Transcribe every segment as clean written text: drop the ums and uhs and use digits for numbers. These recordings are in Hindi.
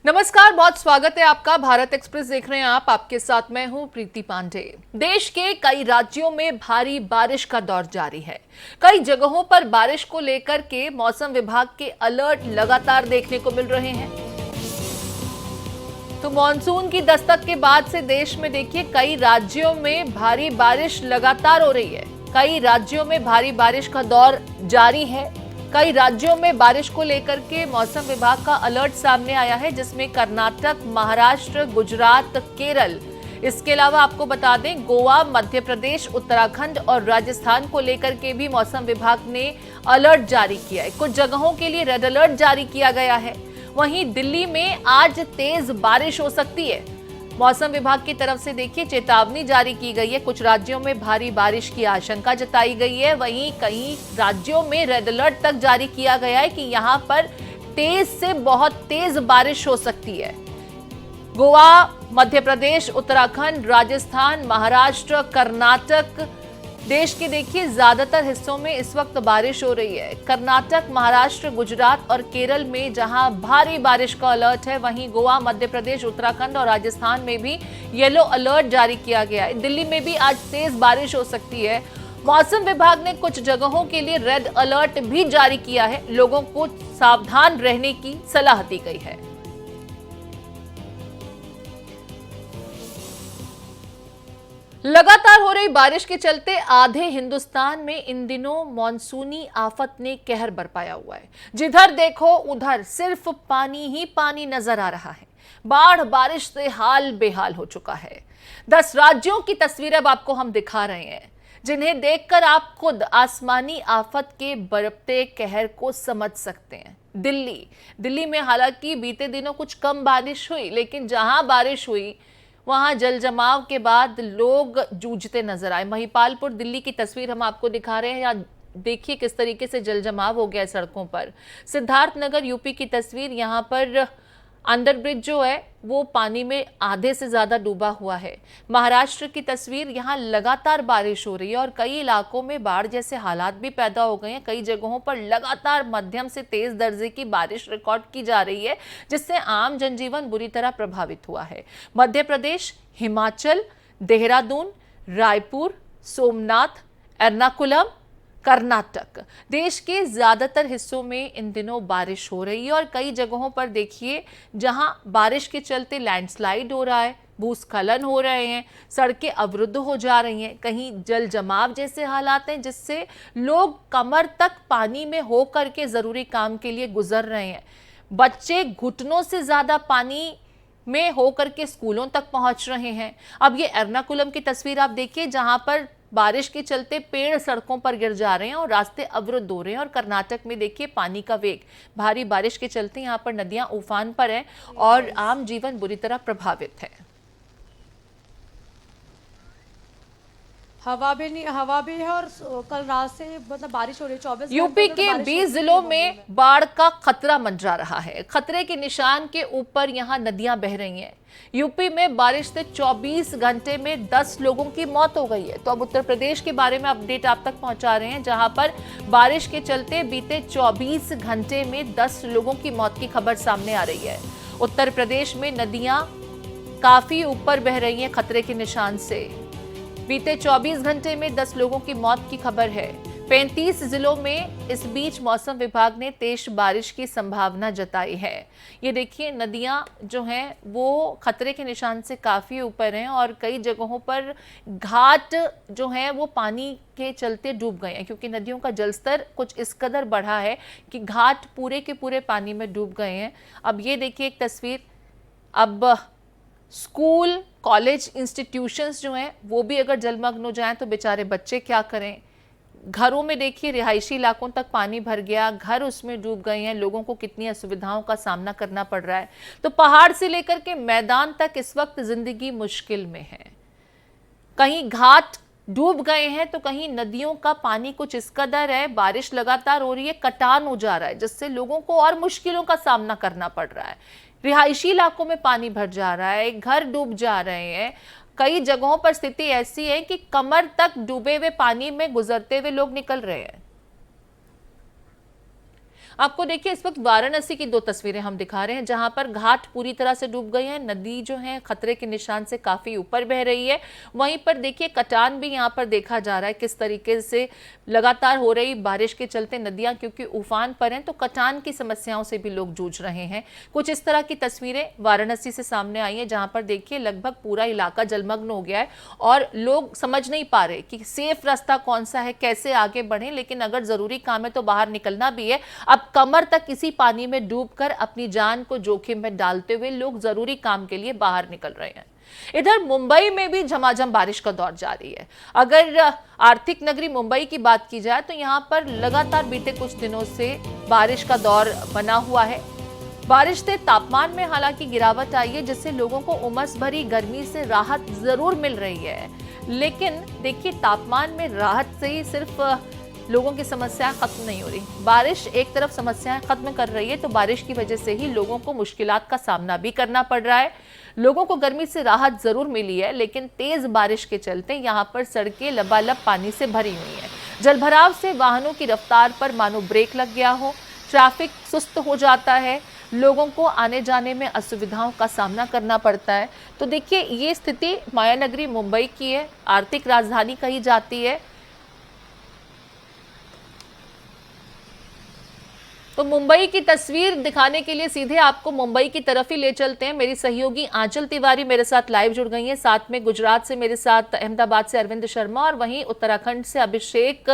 नमस्कार, बहुत स्वागत है आपका। भारत एक्सप्रेस देख रहे हैं आप। आपके साथ मैं हूं प्रीति पांडे। देश के कई राज्यों में भारी बारिश का दौर जारी है। कई जगहों पर बारिश को लेकर के मौसम विभाग के अलर्ट लगातार देखने को मिल रहे हैं। तो मानसून की दस्तक के बाद से देश में देखिए कई राज्यों में भारी बारिश लगातार हो रही है। कई राज्यों में भारी बारिश का दौर जारी है। कई राज्यों में बारिश को लेकर के मौसम विभाग का अलर्ट सामने आया है, जिसमें कर्नाटक, महाराष्ट्र, गुजरात, केरल, इसके अलावा आपको बता दें गोवा, मध्य प्रदेश, उत्तराखंड और राजस्थान को लेकर के भी मौसम विभाग ने अलर्ट जारी किया है। कुछ जगहों के लिए रेड अलर्ट जारी किया गया है। वहीं दिल्ली में आज तेज बारिश हो सकती है। मौसम विभाग की तरफ से देखिए चेतावनी जारी की गई है। कुछ राज्यों में भारी बारिश की आशंका जताई गई है। वहीं कई राज्यों में रेड अलर्ट तक जारी किया गया है कि यहां पर तेज से बहुत तेज बारिश हो सकती है। गोवा, मध्य प्रदेश, उत्तराखंड, राजस्थान, महाराष्ट्र, कर्नाटक, देश के देखिए ज्यादातर हिस्सों में इस वक्त बारिश हो रही है। कर्नाटक, महाराष्ट्र, गुजरात और केरल में जहां भारी बारिश का अलर्ट है, वहीं गोवा, मध्य प्रदेश, उत्तराखंड और राजस्थान में भी येलो अलर्ट जारी किया गया है। दिल्ली में भी आज तेज बारिश हो सकती है। मौसम विभाग ने कुछ जगहों के लिए रेड अलर्ट भी जारी किया है। लोगों को सावधान रहने की सलाह दी गई है। लगातार हो रही बारिश के चलते आधे हिंदुस्तान में इन दिनों मानसूनी आफत ने कहर बरपाया हुआ है। जिधर देखो उधर सिर्फ पानी ही पानी नजर आ रहा है। बाढ़ बारिश से हाल बेहाल हो चुका है। 10 राज्यों की तस्वीर अब आपको हम दिखा रहे हैं, जिन्हें देखकर आप खुद आसमानी आफत के बरपते कहर को समझ सकते हैं। दिल्ली में हालांकि बीते दिनों कुछ कम बारिश हुई, लेकिन जहां बारिश हुई वहां जल जमाव के बाद लोग जूझते नजर आए। महिपालपुर दिल्ली की तस्वीर हम आपको दिखा रहे हैं। यहाँ देखिए किस तरीके से जल जमाव हो गया है सड़कों पर। सिद्धार्थनगर यूपी की तस्वीर, यहाँ पर अंडरब्रिज जो है वो पानी में आधे से ज्यादा डूबा हुआ है। महाराष्ट्र की तस्वीर, यहाँ लगातार बारिश हो रही है और कई इलाकों में बाढ़ जैसे हालात भी पैदा हो गए हैं। कई जगहों पर लगातार मध्यम से तेज दर्जे की बारिश रिकॉर्ड की जा रही है, जिससे आम जनजीवन बुरी तरह प्रभावित हुआ है। मध्य प्रदेश, हिमाचल, देहरादून, रायपुर, सोमनाथ, एर्नाकुलम, कर्नाटक, देश के ज्यादातर हिस्सों में इन दिनों बारिश हो रही है और कई जगहों पर देखिए जहां बारिश के चलते लैंडस्लाइड हो रहा है, भूस्खलन हो रहे हैं, सड़कें अवरुद्ध हो जा रही हैं, कहीं जल जमाव जैसे हालात हैं जिससे लोग कमर तक पानी में हो करके जरूरी काम के लिए गुजर रहे हैं। बच्चे घुटनों से ज्यादा पानी में होकर के स्कूलों तक पहुंच रहे हैं। अब ये एर्नाकुलम की तस्वीर आप देखिए, जहां पर बारिश के चलते पेड़ सड़कों पर गिर जा रहे हैं और रास्ते अवरुद्ध हो रहे हैं। और कर्नाटक में देखिए पानी का वेग, भारी बारिश के चलते यहाँ पर नदियां उफान पर हैं और आम जीवन बुरी तरह प्रभावित है। हवा भी है और कल रात से मतलब बारिश हो रही है। 24 यूपी के 20 जिलों में बाढ़ का खतरा मंडरा रहा है। खतरे के निशान के ऊपर यहां नदियां बह रही हैं। यूपी में बारिश से 24 घंटे में 10 लोगों की मौत हो गई है। तो अब उत्तर प्रदेश के बारे में अपडेट आप तक पहुंचा रहे हैं, जहां पर बारिश के चलते बीते 24 घंटे में 10 लोगों की मौत की खबर सामने आ रही है। उत्तर प्रदेश में नदियां काफी ऊपर बह रही हैं खतरे के निशान से। बीते 24 घंटे में 10 लोगों की मौत की खबर है। 35 जिलों में इस बीच मौसम विभाग ने तेज बारिश की संभावना जताई है। ये देखिए नदियां जो हैं वो खतरे के निशान से काफ़ी ऊपर हैं और कई जगहों पर घाट जो हैं वो पानी के चलते डूब गए हैं, क्योंकि नदियों का जलस्तर कुछ इस कदर बढ़ा है कि घाट पूरे के पूरे पानी में डूब गए हैं। अब ये देखिए एक तस्वीर, अब स्कूल, कॉलेज, इंस्टीट्यूशंस जो हैं वो भी अगर जलमग्न हो जाएं तो बेचारे बच्चे क्या करें। घरों में देखिए रिहायशी इलाकों तक पानी भर गया, घर उसमें डूब गए हैं, लोगों को कितनी असुविधाओं का सामना करना पड़ रहा है। तो पहाड़ से लेकर के मैदान तक इस वक्त जिंदगी मुश्किल में है। कहीं घाट डूब गए हैं तो कहीं नदियों का पानी कुछ इस कदर है, बारिश लगातार हो रही है, कटान हो जा रहा है, जिससे लोगों को और मुश्किलों का सामना करना पड़ रहा है। रिहायशी इलाकों में पानी भर जा रहा है, घर डूब जा रहे हैं। कई जगहों पर स्थिति ऐसी है कि कमर तक डूबे हुए पानी में गुजरते हुए लोग निकल रहे हैं। आपको देखिए इस वक्त वाराणसी की दो तस्वीरें हम दिखा रहे हैं, जहां पर घाट पूरी तरह से डूब गई है, नदी जो है खतरे के निशान से काफी ऊपर बह रही है। वहीं पर देखिए कटान भी यहां पर देखा जा रहा है, किस तरीके से लगातार हो रही बारिश के चलते नदियां क्योंकि उफान पर हैं, तो कटान की समस्याओं से भी लोग जूझ रहे हैं। कुछ इस तरह की तस्वीरें वाराणसी से सामने आई है, जहां पर देखिए लगभग पूरा इलाका जलमग्न हो गया है और लोग समझ नहीं पा रहे कि सेफ रास्ता कौन सा है, कैसे आगे बढ़े। लेकिन अगर जरूरी काम है तो बाहर निकलना भी है। अब कमर तक इसी पानी में डूबकर अपनी जान को जोखिम में डालते हुए लोग जरूरी काम के लिए बाहर निकल रहे हैं। इधर मुंबई में भी झमाझम बारिश का दौर जारी है। अगर आर्थिक नगरी मुंबई की बात की जाए तो यहां पर लगातार बीते कुछ दिनों से बारिश का दौर बना हुआ है। बारिश से तापमान में हालांकि गिरावट आई है, जिससे लोगों को उमस भरी गर्मी से राहत जरूर मिल रही है। लेकिन देखिए तापमान में राहत से ही सिर्फ लोगों की समस्याएं खत्म नहीं हो रही। बारिश एक तरफ समस्याएं खत्म कर रही है तो बारिश की वजह से ही लोगों को मुश्किलात का सामना भी करना पड़ रहा है। लोगों को गर्मी से राहत जरूर मिली है, लेकिन तेज बारिश के चलते यहाँ पर सड़कें लबालब पानी से भरी हुई हैं। जलभराव से वाहनों की रफ्तार पर मानो ब्रेक लग गया हो, ट्रैफिक सुस्त हो जाता है, लोगों को आने जाने में असुविधाओं का सामना करना पड़ता है। तो देखिए ये स्थिति मायानगरी मुंबई की है, आर्थिक राजधानी कही जाती है। तो मुंबई की तस्वीर दिखाने के लिए सीधे आपको मुंबई की तरफ ही ले चलते हैं। मेरी सहयोगी आंचल तिवारी मेरे साथ लाइव जुड़ गई हैं, साथ में गुजरात से मेरे साथ अहमदाबाद से अरविंद शर्मा और वहीं उत्तराखंड से अभिषेक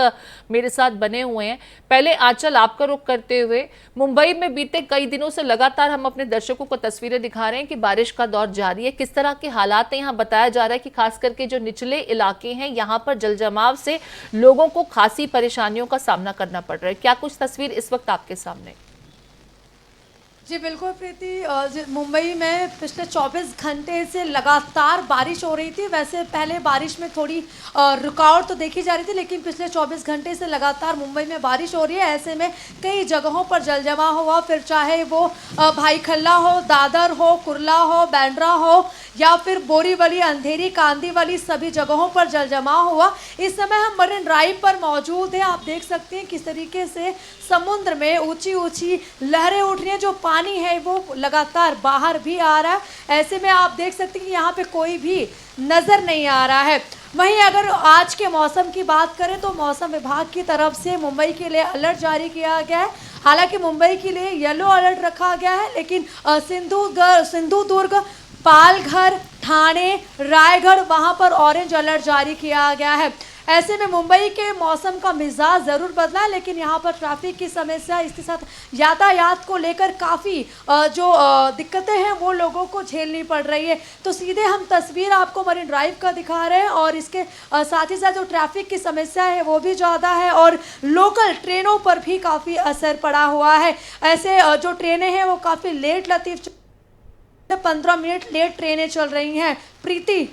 मेरे साथ बने हुए हैं। पहले आंचल आपका रुख करते हुए, मुंबई में बीते कई दिनों से लगातार हम अपने दर्शकों को तस्वीरें दिखा रहे हैं कि बारिश का दौर जारी है। किस तरह के हालात हैं यहाँ बताया जा रहा है कि खास करके जो निचले इलाके हैं यहाँ पर जल जमाव से लोगों को खासी परेशानियों का सामना करना पड़ रहा है। क्या कुछ तस्वीर इस वक्त आपके सामने? जी बिल्कुल प्रीति, मुंबई में पिछले 24 घंटे से लगातार बारिश हो रही थी। वैसे पहले बारिश में थोड़ी रुकावट तो देखी जा रही थी, लेकिन पिछले 24 घंटे से लगातार मुंबई में बारिश हो रही है। ऐसे में कई जगहों पर जलजमाव हुआ, फिर चाहे वो भाईखल्ला हो, दादर हो, कुर्ला हो, बैंड्रा हो या फिर बोरीवली, अंधेरी, कांदीवली, सभी जगहों पर जलजमाव हुआ। इस समय हम मरीन ड्राइव पर मौजूद हैं। आप देख सकते हैं किस तरीके से समुद्र में ऊंची ऊंची लहरें उठ रही हैं, जो पानी है वो लगातार बाहर भी आ रहा है। ऐसे में आप देख सकते हैं कि यहाँ पे कोई भी नज़र नहीं आ रहा है। वहीं अगर आज के मौसम की बात करें तो मौसम विभाग की तरफ से मुंबई के लिए अलर्ट जारी किया गया है। हालांकि मुंबई के लिए येलो अलर्ट रखा गया है, लेकिन सिंधुदुर्ग, पालघर, ठाणे, रायगढ़ वहां पर ऑरेंज अलर्ट जारी किया गया है। ऐसे में मुंबई के मौसम का मिजाज ज़रूर बदला है, लेकिन यहाँ पर ट्रैफिक की समस्या, इसके साथ यातायात को लेकर काफ़ी जो दिक्कतें हैं वो लोगों को झेलनी पड़ रही है। तो सीधे हम तस्वीर आपको मरीन ड्राइव का दिखा रहे हैं और इसके साथ ही साथ जो ट्रैफिक की समस्या है वो भी ज़्यादा है और लोकल ट्रेनों पर भी काफ़ी असर पड़ा हुआ है। ऐसे जो ट्रेनें हैं वो काफ़ी लेट, लतीफ़ 15 मिनट लेट ट्रेनें चल रही हैं। प्रीति,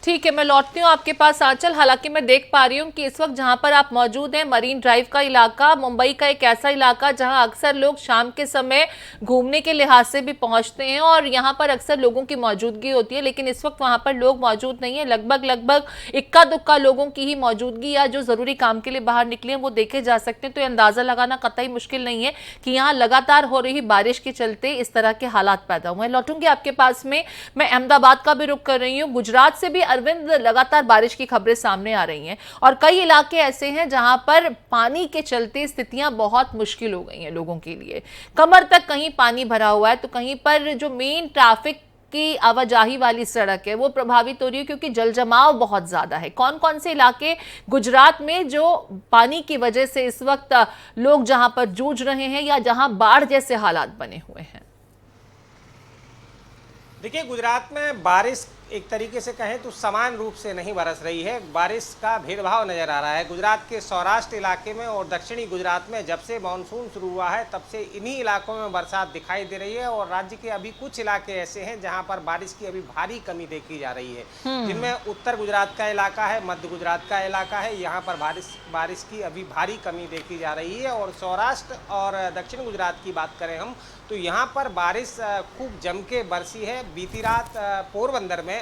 ठीक है, मैं लौटती हूँ आपके पास आंचल। हालांकि मैं देख पा रही हूँ कि इस वक्त जहां पर आप मौजूद हैं, मरीन ड्राइव का इलाका मुंबई का एक ऐसा इलाका जहां अक्सर लोग शाम के समय घूमने के लिहाज से भी पहुंचते हैं और यहां पर अक्सर लोगों की मौजूदगी होती है, लेकिन इस वक्त वहां पर लोग मौजूद नहीं है। लगभग इक्का दुक्का लोगों की ही मौजूदगी या जो जरूरी काम के लिए बाहर निकले हैं वो देखे जा सकते हैं। तो ये अंदाजा लगाना कतई मुश्किल नहीं है कि यहाँ लगातार हो रही बारिश के चलते इस तरह के हालात पैदा हुए हैं। लौटूंगी आपके पास में, मैं अहमदाबाद का भी रुख कर रही हूँ। गुजरात से भी अरविंद, लगातार बारिश की खबरें सामने आ रही हैं और कई इलाके ऐसे हैं जहां पर पानी के चलते स्थितियां बहुत मुश्किल हो गई हैं लोगों के लिए। कमर तक कहीं पानी भरा हुआ है, तो कहीं पर जो मेन ट्रैफिक की आवाजाही वाली सड़क है वो प्रभावित हो रही है क्योंकि जलजमाव बहुत ज्यादा है। कौन कौन से इलाके गुजरात में जो पानी की वजह से इस वक्त लोग जहां पर जूझ रहे हैं या जहां बाढ़ जैसे हालात बने हुए हैं? देखिए, गुजरात में बारिश एक तरीके से कहें तो समान रूप से नहीं बरस रही है। बारिश का भेदभाव नज़र आ रहा है। गुजरात के सौराष्ट्र इलाके में और दक्षिणी गुजरात में जब से मानसून शुरू हुआ है तब से इन्हीं इलाकों में बरसात दिखाई दे रही है और राज्य के अभी कुछ इलाके ऐसे हैं जहां पर बारिश की अभी भारी कमी देखी जा रही है, जिनमें उत्तर गुजरात का इलाका है, मध्य गुजरात का इलाका है। यहाँ पर बारिश की अभी भारी कमी देखी जा रही है। और सौराष्ट्र और दक्षिण गुजरात की बात करें हम तो यहाँ पर बारिश खूब जम के बरसी है। बीती रात पोरबंदर में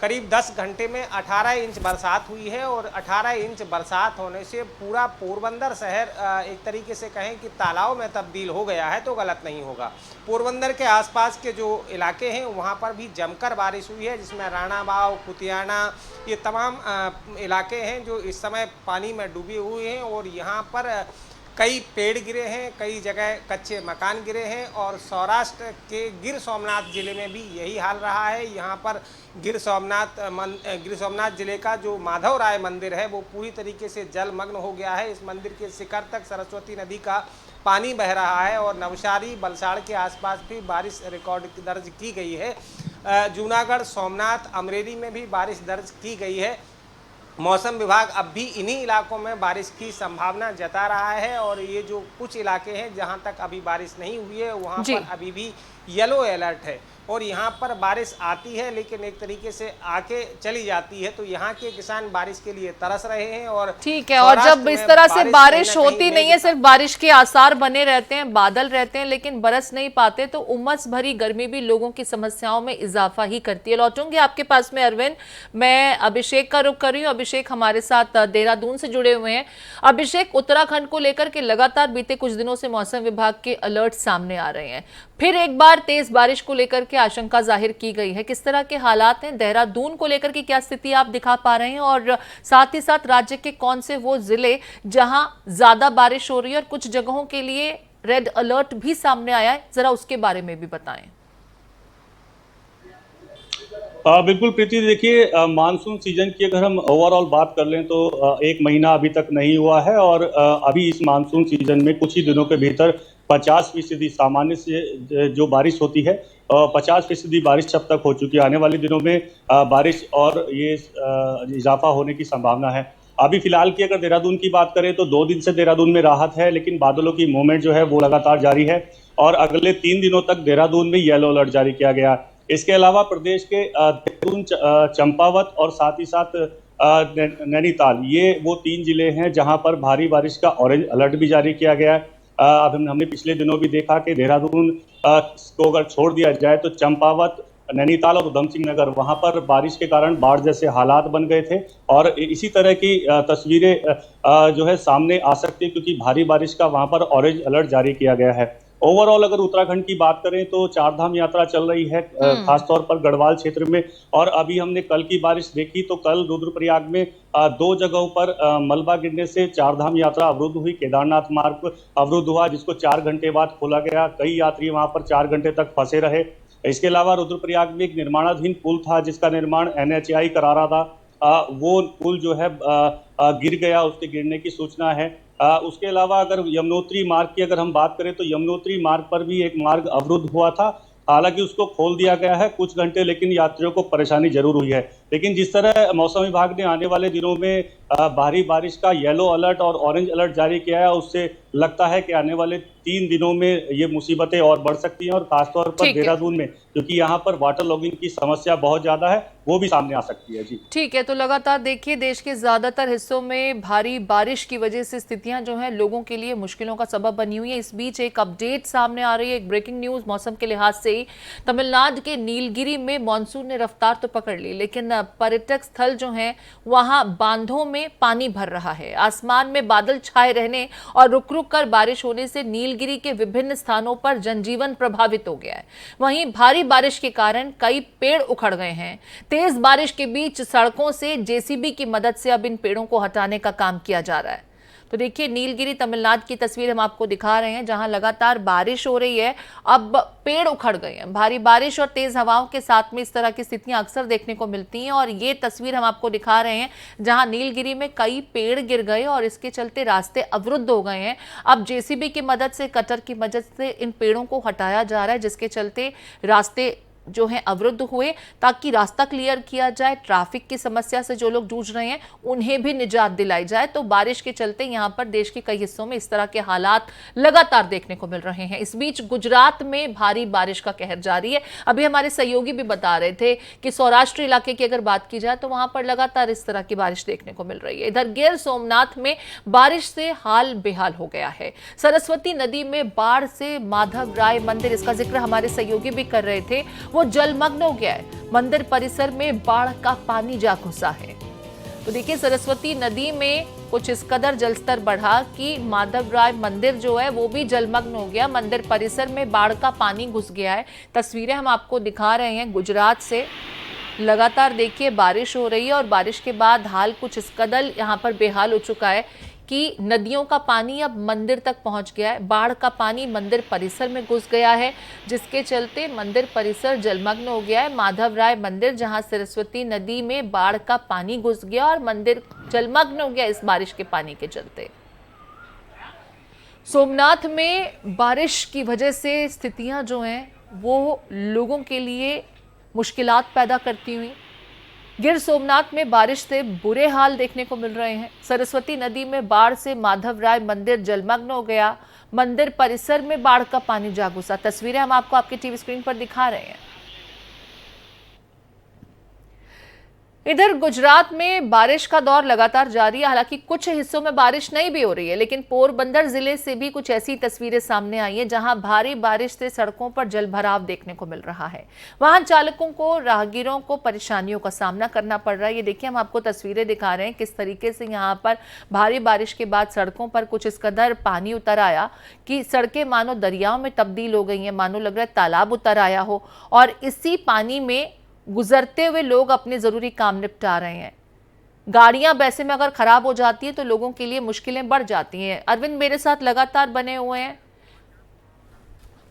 करीब 10 घंटे में 18 इंच बरसात हुई है और 18 इंच बरसात होने से पूरा पोरबंदर शहर एक तरीके से कहें कि तालाब में तब्दील हो गया है तो गलत नहीं होगा। पोरबंदर के आसपास के जो इलाके हैं वहाँ पर भी जमकर बारिश हुई है, जिसमें राणाबाव, कुतियाना, ये तमाम इलाके हैं जो इस समय पानी में डूबे हुए हैं और यहाँ पर कई पेड़ गिरे हैं, कई जगह कच्चे मकान गिरे हैं और सौराष्ट्र के गिर सोमनाथ ज़िले में भी यही हाल रहा है। यहाँ पर गिर सोमनाथ ज़िले का जो माधव राय मंदिर है वो पूरी तरीके से जलमग्न हो गया है। इस मंदिर के शिखर तक सरस्वती नदी का पानी बह रहा है और नवसारी, बलसाड़ के आसपास भी बारिश रिकॉर्ड दर्ज की गई है। जूनागढ़, सोमनाथ, अमरेली में भी बारिश दर्ज की गई है। मौसम विभाग अब भी इन्हीं इलाकों में बारिश की संभावना जता रहा है और ये जो कुछ इलाके हैं जहां तक अभी बारिश नहीं हुई है वहां पर अभी भी येलो अलर्ट है और यहाँ पर बारिश आती है लेकिन एक तरीके से आके चली जाती है। तो यहाँ के किसान बारिश के लिए तरस रहे हैं और ठीक है। और जब इस तरह से बारिश होती नहीं है, सिर्फ बारिश के आसार बने रहते हैं, बादल रहते हैं लेकिन बरस नहीं पाते, तो उमस भरी गर्मी भी लोगों की समस्याओं में इजाफा ही करती है। लौटूंगी आपके पास में अरविंद, मैं अभिषेक का रुख कर रही हूँ। अभिषेक हमारे साथ देहरादून से जुड़े हुए हैं। अभिषेक, उत्तराखंड को लेकर के लगातार बीते कुछ दिनों से मौसम विभाग के अलर्ट सामने आ रहे हैं, फिर एक बार तेज बारिश को लेकर के आशंका जाहिर की गई है। किस तरह के हालात हैं? देहरादून को लेकर के क्या स्थिति आप दिखा पा रहे हैं और साथ ही साथ राज्य के कौन से वो जिले जहां ज्यादा बारिश हो रही है और कुछ जगहों के लिए रेड अलर्ट भी सामने आया है, जरा उसके बारे में भी बताएं। बिल्कुल प्रीति, देखिए मानसून सीजन की अगर हम ओवरऑल बात कर लें तो एक महीना अभी तक नहीं हुआ है और अभी इस मानसून सीजन में कुछ ही दिनों के भीतर 50% सामान्य से जो बारिश होती है 50% बारिश अब तक हो चुकी है। आने वाले दिनों में बारिश और ये इजाफा होने की संभावना है। अभी फिलहाल की अगर देहरादून की बात करें तो 2 दिन से देहरादून में राहत है, लेकिन बादलों की मूवमेंट जो है वो लगातार जारी है और अगले 3 दिनों तक देहरादून में येलो अलर्ट जारी किया गया। इसके अलावा प्रदेश के देहरादून, चंपावत और साथ ही साथ नैनीताल, ये वो 3 जिले हैं जहां पर भारी बारिश का ऑरेंज अलर्ट भी जारी किया गया है। अब हमने पिछले दिनों भी देखा कि देहरादून को अगर छोड़ दिया जाए तो चंपावत, नैनीताल और उधम सिंह नगर, वहां पर बारिश के कारण बाढ़ जैसे हालात बन गए थे और इसी तरह की तस्वीरें जो है सामने आ सकती है क्योंकि भारी बारिश का वहां पर ऑरेंज अलर्ट जारी किया गया है। ओवरऑल अगर उत्तराखंड की बात करें तो 4 धाम यात्रा चल रही है, खासतौर पर गढ़वाल क्षेत्र में। और अभी हमने कल की बारिश देखी तो कल रुद्रप्रयाग में 2 जगहों पर मलबा गिरने से 4 धाम यात्रा अवरुद्ध हुई। केदारनाथ मार्ग अवरुद्ध हुआ जिसको 4 घंटे बाद खोला गया। कई यात्री वहां पर 4 घंटे तक फंसे रहे। इसके अलावा रुद्रप्रयाग में एक निर्माणाधीन पुल था जिसका निर्माण NHAI करा रहा था, वो पुल जो है गिर गया, उसके गिरने की सूचना है। उसके अलावा अगर यमुनोत्री मार्ग की अगर हम बात करें तो यमुनोत्री मार्ग पर भी एक मार्ग अवरुद्ध हुआ था, हालांकि उसको खोल दिया गया है कुछ घंटे, लेकिन यात्रियों को परेशानी जरूर हुई है। लेकिन जिस तरह मौसम विभाग ने आने वाले दिनों में भारी बारिश का येलो अलर्ट और ऑरेंज अलर्ट जारी किया है, उससे लगता है कि आने वाले 3 दिनों में ये मुसीबतें और बढ़ सकती हैं और खासतौर पर देहरादून में, क्योंकि यहाँ पर वाटर लॉगिंग की समस्या बहुत ज्यादा है, वो भी सामने आ सकती है। जी ठीक है, तो लगातार देखिए देश के ज्यादातर हिस्सों में भारी बारिश की वजह से स्थितियां जो हैं लोगों के लिए मुश्किलों का सबब बनी हुई है। इस बीच एक अपडेट सामने आ रही है, एक ब्रेकिंग न्यूज मौसम के लिहाज से ही। तमिलनाडु के नीलगिरी में मानसून ने रफ्तार तो पकड़ ली, लेकिन पर्यटक स्थल जो हैं वहां बांधों में पानी भर रहा है। आसमान में बादल छाए रहने और रुक रुक कर बारिश होने से नीलगिरी के विभिन्न स्थानों पर जनजीवन प्रभावित हो गया है। वहीं भारी बारिश के कारण कई पेड़ उखड़ गए हैं। तेज बारिश के बीच सड़कों से JCB की मदद से अब इन पेड़ों को हटाने का काम किया जा रहा है। तो देखिए नीलगिरी तमिलनाडु की तस्वीर हम आपको दिखा रहे हैं जहां लगातार बारिश हो रही है, अब पेड़ उखड़ गए हैं। भारी बारिश और तेज हवाओं के साथ में इस तरह की स्थितियां अक्सर देखने को मिलती हैं और ये तस्वीर हम आपको दिखा रहे हैं जहां नीलगिरी में कई पेड़ गिर गए और इसके चलते रास्ते अवरुद्ध हो गए हैं। अब JCB की मदद से, कटर की मदद से इन पेड़ों को हटाया जा रहा है, जिसके चलते रास्ते जो हैं अवरुद्ध हुए ताकि रास्ता क्लियर किया जाए। ट्रैफिक की समस्या से जो लोग जूझ रहे हैं उन्हें भी निजात दिलाई जाए। तो बारिश के चलते यहां पर देश के कई हिस्सों में इस तरह के हालात लगातार देखने को मिल रहे हैं। इस बीच गुजरात में भारी बारिश का कहर जारी है। अभी हमारे सहयोगी भी बता रहे थे कि सौराष्ट्र इलाके की अगर बात की जाए तो वहां पर लगातार इस तरह की बारिश देखने को मिल रही है। इधर गिर सोमनाथ में बारिश से हाल बेहाल हो गया है। सरस्वती नदी में बाढ़ से माधव राय मंदिर, इसका जिक्र हमारे सहयोगी भी कर रहे थे, वो जलमग्न हो गया है। मंदिर परिसर में बाढ़ का पानी जा घुसा है। तो देखिए, सरस्वती नदी में कुछ इस कदर जलस्तर बढ़ा कि माधव राय मंदिर जो है वो भी जलमग्न हो गया। मंदिर परिसर में बाढ़ का पानी घुस गया है। तस्वीरें हम आपको दिखा रहे हैं गुजरात से। लगातार देखिए बारिश हो रही है और बारिश के बाद हाल कुछ इस कदर यहाँ पर बेहाल हो चुका है कि नदियों का पानी अब मंदिर तक पहुंच गया है। बाढ़ का पानी मंदिर परिसर में घुस गया है, जिसके चलते मंदिर परिसर जलमग्न हो गया है। माधव राय मंदिर, जहां सरस्वती नदी में बाढ़ का पानी घुस गया और मंदिर जलमग्न हो गया इस बारिश के पानी के चलते। सोमनाथ में बारिश की वजह से स्थितियां जो हैं वो लोगों के लिए मुश्किलात पैदा करती हुई। गिर सोमनाथ में बारिश से बुरे हाल देखने को मिल रहे हैं। सरस्वती नदी में बाढ़ से माधव राय मंदिर जलमग्न हो गया। मंदिर परिसर में बाढ़ का पानी जा घुसा। तस्वीरें हम आपको आपकी टीवी स्क्रीन पर दिखा रहे हैं। इधर गुजरात में बारिश का दौर लगातार जारी है। हालांकि कुछ हिस्सों में बारिश नहीं भी हो रही है, लेकिन पोरबंदर जिले से भी कुछ ऐसी तस्वीरें सामने आई हैं जहां भारी बारिश से सड़कों पर जलभराव देखने को मिल रहा है। वाहन चालकों को, राहगीरों को परेशानियों का सामना करना पड़ रहा है। ये देखिए, हम आपको तस्वीरें दिखा रहे हैं किस तरीके से यहाँ पर भारी बारिश के बाद सड़कों पर कुछ इस कदर पानी उतर आया कि सड़कें मानो दरियाओं में तब्दील हो गई हैं, मानो लग रहा है तालाब उतर आया हो। और इसी पानी में गुजरते हुए लोग अपने जरूरी काम निपटा रहे हैं। गाड़ियां वैसे में अगर खराब हो जाती है तो लोगों के लिए मुश्किलें बढ़ जाती हैं। अरविंद मेरे साथ लगातार बने हुए हैं।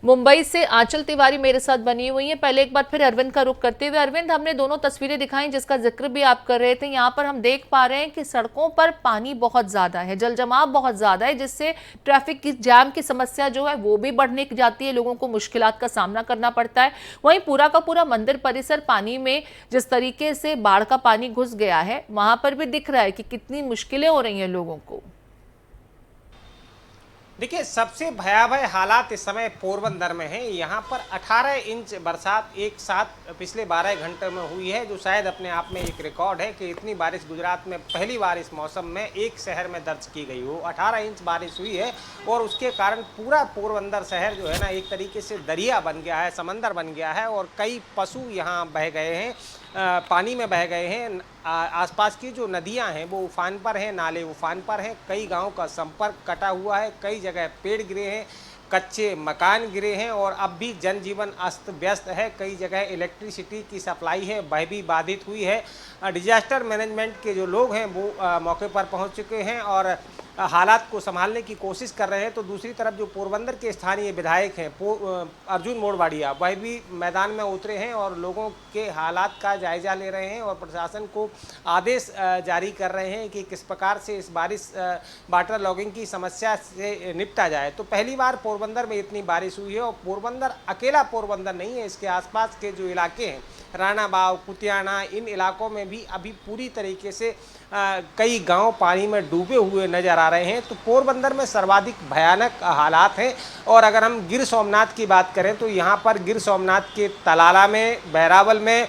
मुंबई से आंचल तिवारी मेरे साथ बनी हुई है। पहले एक बार फिर अरविंद का रुख करते हुए, अरविंद, हमने दोनों तस्वीरें दिखाई जिसका जिक्र भी आप कर रहे थे। यहाँ पर हम देख पा रहे हैं कि सड़कों पर पानी बहुत ज्यादा है, जल जमाव बहुत ज्यादा है, जिससे ट्रैफिक की जाम की समस्या जो है वो भी बढ़ने जाती है, लोगों को मुश्किलात का सामना करना पड़ता है। वहीं पूरा का पूरा मंदिर परिसर पानी में जिस तरीके से बाढ़ का पानी घुस गया है, वहां पर भी दिख रहा है कि कितनी मुश्किलें हो रही हैं लोगों को। देखिए, सबसे भयावह हालात इस समय पोरबंदर में हैं। यहाँ पर 18 इंच बरसात एक साथ पिछले 12 घंटे में हुई है, जो शायद अपने आप में एक रिकॉर्ड है कि इतनी बारिश गुजरात में पहली बार इस मौसम में एक शहर में दर्ज की गई हो। 18 इंच बारिश हुई है और उसके कारण पूरा पोरबंदर शहर जो है ना, एक तरीके से दरिया बन गया है, समंदर बन गया है और कई पशु यहाँ बह गए हैं, पानी में बह गए हैं। आसपास की जो नदियां हैं वो उफान पर हैं, नाले उफान पर हैं। कई गांवों का संपर्क कटा हुआ है, कई जगह पेड़ गिरे हैं, कच्चे मकान गिरे हैं और अब भी जनजीवन अस्त व्यस्त है। कई जगह इलेक्ट्रिसिटी की सप्लाई है वह भी बाधित हुई है। डिजास्टर मैनेजमेंट के जो लोग हैं वो मौके पर पहुंच चुके हैं और हालात को संभालने की कोशिश कर रहे हैं। तो दूसरी तरफ जो पोरबंदर के स्थानीय विधायक हैं अर्जुन मोड़वाडिया, वह भी मैदान में उतरे हैं और लोगों के हालात का जायजा ले रहे हैं और प्रशासन को आदेश जारी कर रहे हैं कि किस प्रकार से इस बारिश वाटर लॉगिंग की समस्या से निपटा जाए। तो पहली बार पोरबंदर में इतनी बारिश हुई है और पोरबंदर अकेला पोरबंदर नहीं है, इसके आसपास के जो इलाके हैं, राणा बाव, कुतियाना, इन इलाकों में भी अभी पूरी तरीके से कई गांव पानी में डूबे हुए नजर आ रहे हैं। तो पोरबंदर में सर्वाधिक भयानक हालात हैं। और अगर हम गिर सोमनाथ की बात करें तो यहाँ पर गिर सोमनाथ के तलाला में, बहरावल में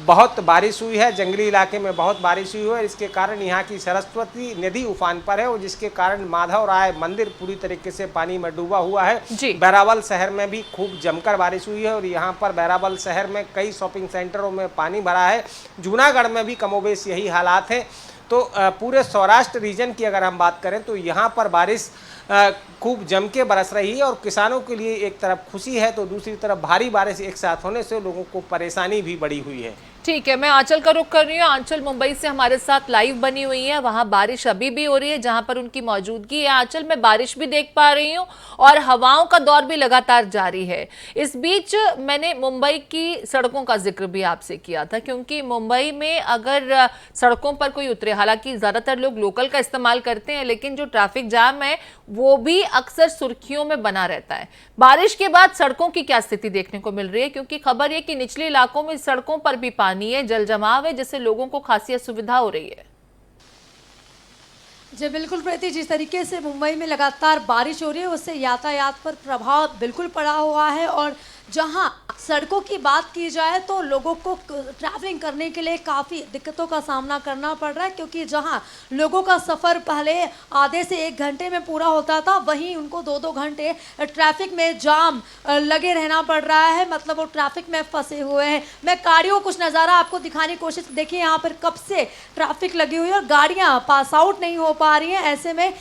बहुत बारिश हुई है, जंगली इलाके में बहुत बारिश हुई है। इसके कारण यहाँ की सरस्वती नदी उफान पर है और जिसके कारण माधव राय मंदिर पूरी तरीके से पानी में डूबा हुआ है। बहरावल शहर में भी खूब जमकर बारिश हुई है और यहाँ पर बहरावल शहर में कई शॉपिंग सेंटरों में पानी भरा है। जूनागढ़ में भी कमोबेश यही हालात हैं। तो पूरे सौराष्ट्र रीजन की अगर हम बात करें तो यहाँ पर बारिश खूब जम के बरस रही है और किसानों के लिए एक तरफ खुशी है तो दूसरी तरफ भारी बारिश एक साथ होने से लोगों को परेशानी भी बढ़ी हुई है। ठीक है, मैं आंचल का रुख कर रही हूँ। आंचल मुंबई से हमारे साथ लाइव बनी हुई है। वहां बारिश अभी भी हो रही है जहां पर उनकी मौजूदगी है। आंचल, मैं बारिश भी देख पा रही हूँ और हवाओं का दौर भी लगातार जारी है। इस बीच मैंने मुंबई की सड़कों का जिक्र भी आपसे किया था, क्योंकि मुंबई में अगर सड़कों पर कोई उतरे, हालांकि ज्यादातर लोग लोकल का इस्तेमाल करते हैं, लेकिन जो ट्रैफिक जाम है वो भी अक्सर सुर्खियों में बना रहता है। बारिश के बाद सड़कों की क्या स्थिति देखने को मिल रही है, क्योंकि खबर है कि निचले इलाकों में सड़कों पर भी पानी है, जल जमाव है, जिससे लोगों को खासी असुविधा हो रही है। जी बिल्कुल प्रीति, जिस तरीके से मुंबई में लगातार बारिश हो रही है उससे यातायात पर प्रभाव बिल्कुल पड़ा हुआ है और जहां सड़कों की बात की जाए तो लोगों को ट्रैवलिंग करने के लिए काफ़ी दिक्कतों का सामना करना पड़ रहा है, क्योंकि जहां लोगों का सफ़र पहले आधे से 1 घंटे में पूरा होता था, वहीं उनको 2-2 घंटे ट्रैफिक में जाम लगे रहना पड़ रहा है। मतलब वो ट्रैफिक में फंसे हुए हैं। मैं गाड़ियों को कुछ नज़ारा आपको दिखाने की कोशिश, देखिए यहाँ पर कब से ट्रैफिक लगी हुई है और गाड़ियाँ पास आउट नहीं हो पा रही हैं। ऐसे में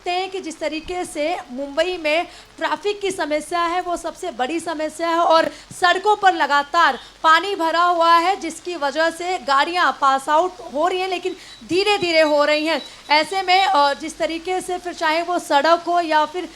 हैं कि जिस तरीके से मुंबई में ट्रैफिक की समस्या है वो सबसे बड़ी समस्या है और सड़कों पर लगातार पानी भरा हुआ है, जिसकी वजह से गाड़ियां पास आउट हो रही हैं, लेकिन धीरे धीरे हो रही हैं। ऐसे में जिस तरीके से फिर चाहे वो सड़क हो या फिर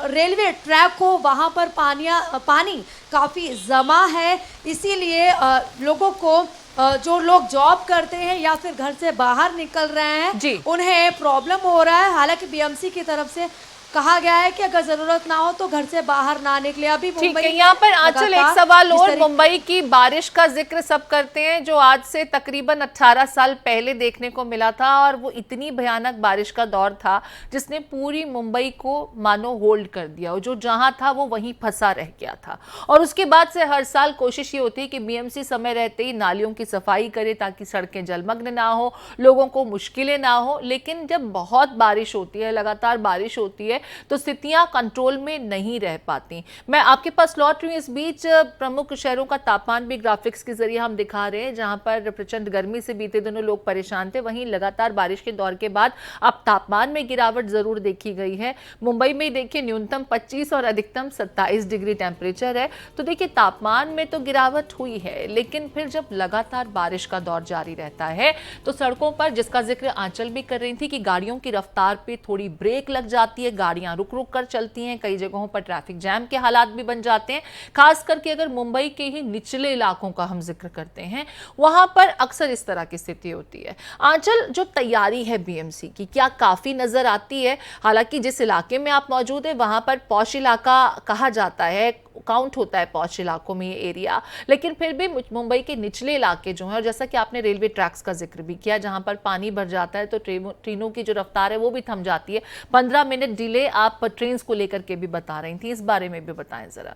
रेलवे ट्रैक हो, वहाँ पर पानी काफ़ी जमा है। इसीलिए लोगों को जो लोग जॉब करते हैं या फिर घर से बाहर निकल रहे हैं उन्हें प्रॉब्लम हो रहा है। हालांकि बीएमसी की तरफ से कहा गया है कि अगर जरूरत ना हो तो घर से बाहर ना निकले। अभी ठीक है, यहाँ पर आंचल एक सवाल और, मुंबई की बारिश का जिक्र सब करते हैं जो आज से तकरीबन 18 साल पहले देखने को मिला था, और वो इतनी भयानक बारिश का दौर था जिसने पूरी मुंबई को मानो होल्ड कर दिया और जो जहां था वो वहीं फंसा रह गया था। और उसके बाद से हर साल कोशिश ये होती है कि बीएमसी समय रहते ही नालियों की सफाई करे ताकि सड़कें जलमग्न ना हो, लोगों को मुश्किलें ना हो। लेकिन जब बहुत बारिश होती है, लगातार बारिश होती है, तो स्थितियां कंट्रोल में नहीं रह पाती। मैं आपके पास लौट रही हूं। इस बीच प्रमुख शहरों का तापमान भी ग्राफिक्स के जरिए हम दिखा रहे हैं, जहां पर प्रचंड गर्मी से बीते दिनों लोग परेशान थे। वहीं लगातार बारिश के दौर के बाद अब तापमान में गिरावट जरूर देखी गई है। मुंबई में देखिए न्यूनतम 25 और अधिकतम 27 डिग्री टेम्परेचर है। तो देखिए तापमान में तो गिरावट हुई है, लेकिन फिर जब लगातार बारिश का दौर जारी रहता है तो सड़कों पर, जिसका जिक्र आंचल भी कर रही थी कि गाड़ियों की रफ्तार पे थोड़ी ब्रेक लग जाती है, गाड़ियां रुक रुक कर चलती हैं, कई जगहों पर ट्रैफिक जैम के हालात भी बन जाते हैं। खास करके अगर मुंबई के ही निचले इलाकों का हम जिक्र करते हैं, वहां पर अक्सर इस तरह की स्थिति होती है। आंचल, जो तैयारी है बीएमसी की, क्या काफी नजर आती है? हालांकि जिस इलाके में आप मौजूद है वहां पर पॉश इलाका कहा जाता है, काउंट होता है पॉश इलाकों में ये एरिया, लेकिन फिर भी मुंबई के निचले इलाके जो हैं, और जैसा कि आपने रेलवे ट्रैक्स का जिक्र भी किया, जहां पर पानी भर जाता है तो ट्रेनों की जो रफ्तार है वो भी थम जाती है। 15 मिनट डिले आप ट्रेन को लेकर के भी बता रही थी, इस बारे में भी बताएं जरा।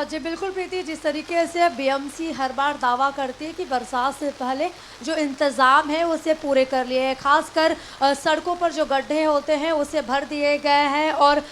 जी बिल्कुल प्रीति, जिस तरीके से बीएमसी हर बार दावा करती है कि बरसात से पहले जो इंतज़ाम है उसे पूरे कर लिए हैं, खासकर सड़कों पर जो गड्ढे होते हैं उसे भर दिए गए हैं और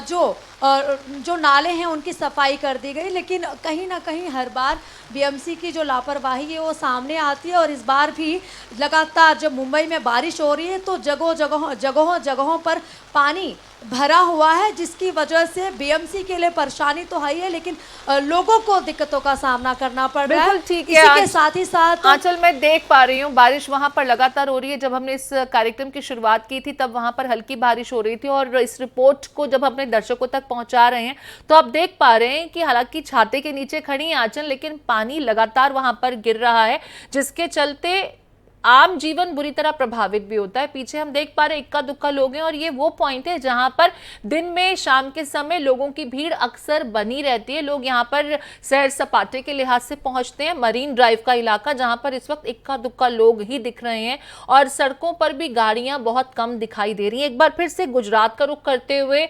जो नाले हैं उनकी सफाई कर दी गई। लेकिन कहीं ना कहीं हर बार बीएमसी की जो लापरवाही है वो सामने आती है और इस बार भी लगातार जब मुंबई में बारिश हो रही है तो जगहों पर पानी भरा हुआ है, जिसकी वजह से बीएमसी के लिए परेशानी तो है ही है, लेकिन लोगों को दिक्कतों का सामना करना पड़ रहा है। ठीक है, इसी के साथ ही साथ आंचल मैं देख पा रही हूँ बारिश वहां पर लगातार हो रही है। जब हमने इस कार्यक्रम की शुरुआत की थी तब वहां पर हल्की बारिश हो रही थी, और इस रिपोर्ट को जब अपने दर्शकों तक पहुंचा रहे हैं तो आप देख पा रहे हैं कि हालांकि छाते के नीचे खड़ी है आंचल, लेकिन पानी लगातार वहां पर गिर रहा है, जिसके चलते आम जीवन बुरी तरह प्रभावित भी होता है। पीछे हम देख पा रहे हैं इक्का दुक्का लोग हैं, और ये वो पॉइंट है जहां पर दिन में शाम के समय लोगों की भीड़ अक्सर बनी रहती है। लोग यहां पर सैर सपाटे के लिहाज से पहुंचते हैं। मरीन ड्राइव का इलाका जहां पर इस वक्त इक्का दुक्का लोग ही दिख रहे हैं और सड़कों पर भी गाड़ियां बहुत कम दिखाई दे रही हैं। एक बार फिर से गुजरात का रुख करते हुए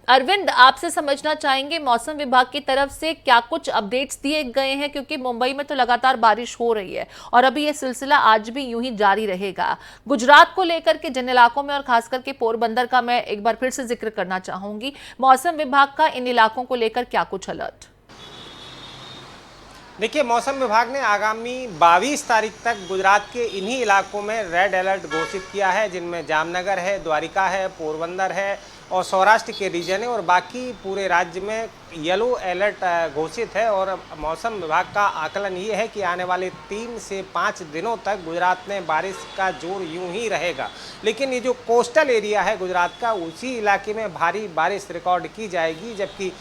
अरविंद, आपसे समझना चाहेंगे मौसम विभाग की तरफ से क्या कुछ अपडेट्स दिए गए हैं, क्योंकि मुंबई में तो लगातार बारिश हो रही है और अभी ये सिलसिला आज भी यूं ही जारी रहेगा। गुजरात को लेकर के जिन इलाकों में और खास करके पोरबंदर का मैं एक बार फिर से जिक्र करना चाहूंगी, मौसम विभाग का इन इलाकों को लेकर क्या कुछ अलर्ट? देखिए, मौसम विभाग ने आगामी 22 तारीख तक गुजरात के इन्हीं इलाकों में रेड अलर्ट घोषित किया है, जिनमें जामनगर है, द्वारिका है, पोरबंदर है और सौराष्ट्र के रीजन है, और बाकी पूरे राज्य में येलो अलर्ट घोषित है। और मौसम विभाग का आकलन ये है कि आने वाले 3 से 5 दिनों तक गुजरात में बारिश का जोर यूं ही रहेगा, लेकिन ये जो कोस्टल एरिया है गुजरात का, उसी इलाके में भारी बारिश रिकॉर्ड की जाएगी। जबकि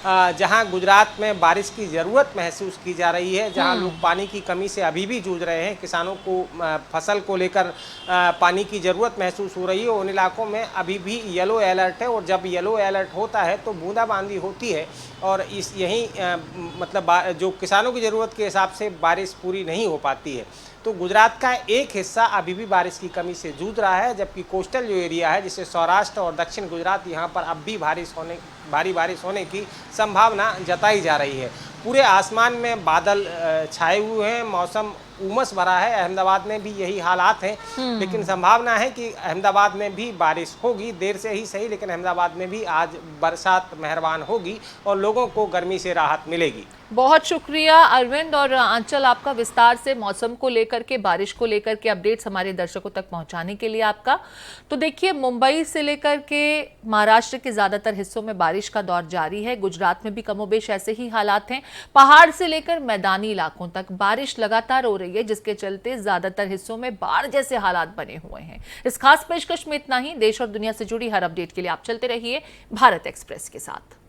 जहां गुजरात में बारिश की ज़रूरत महसूस की जा रही है, जहां लोग पानी की कमी से अभी भी जूझ रहे हैं, किसानों को फसल को लेकर पानी की ज़रूरत महसूस हो रही है, उन इलाकों में अभी भी येलो अलर्ट है। और जब येलो अलर्ट होता है तो बूंदाबांदी होती है और मतलब जो किसानों की ज़रूरत के हिसाब से बारिश पूरी नहीं हो पाती है। तो गुजरात का एक हिस्सा अभी भी बारिश की कमी से जूझ रहा है, जबकि कोस्टल जो एरिया है जिसे सौराष्ट्र और दक्षिण गुजरात, यहाँ पर अब भी भारी बारिश होने की संभावना जताई जा रही है। पूरे आसमान में बादल छाए हुए हैं, मौसम उमस भरा है। अहमदाबाद में भी यही हालात हैं, लेकिन संभावना है कि अहमदाबाद में भी बारिश होगी, देर से ही सही, लेकिन अहमदाबाद में भी आज बरसात मेहरबान होगी और लोगों को गर्मी से राहत मिलेगी। बहुत शुक्रिया अरविंद और आंचल, आपका विस्तार से मौसम को लेकर के, बारिश को लेकर के अपडेट्स हमारे दर्शकों तक पहुंचाने के लिए आपका। तो देखिए, मुंबई से लेकर के महाराष्ट्र के ज्यादातर हिस्सों में बारिश का दौर जारी है। गुजरात में भी कमोबेश ऐसे ही हालात हैं। पहाड़ से लेकर मैदानी इलाकों तक बारिश लगातार हो रही है, जिसके चलते ज्यादातर हिस्सों में बाढ़ जैसे हालात बने हुए हैं। इस खास पेशकश में इतना ही। देश और दुनिया से जुड़ी हर अपडेट के लिए आप चलते रहिए भारत एक्सप्रेस के साथ।